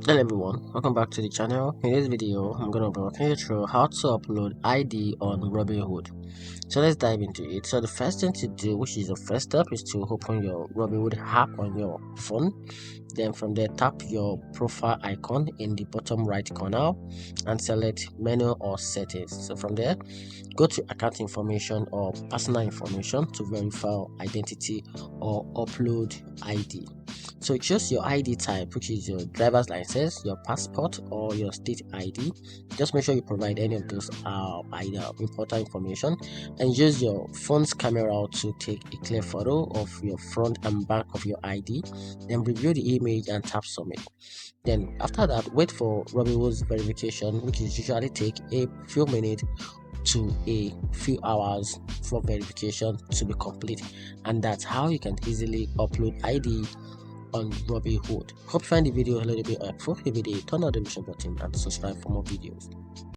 Hello everyone, welcome back to the channel. In this video, I'm going to be walking you through how to upload ID on Robinhood. So let's dive into it. So the first thing to do, which is the first step, is to open your Robinhood app on your phone. Then from there, tap your profile icon in the bottom right corner and select menu or settings. So from there, go to account information or personal information to verify identity or upload ID. So choose your ID type, which is your driver's license, your passport, or your state ID. Just make sure you provide any of those either important information, and use your phone's camera to take a clear photo of your front and back of your ID. Then review the image and tap submit. Then after that, wait for Robinhood's verification, which is usually take a few minutes to a few hours for verification to be complete, and that's how you can easily upload ID on Robinhood. Hope you find the video a little bit helpful. If you did, turn on the notification button and subscribe for more videos.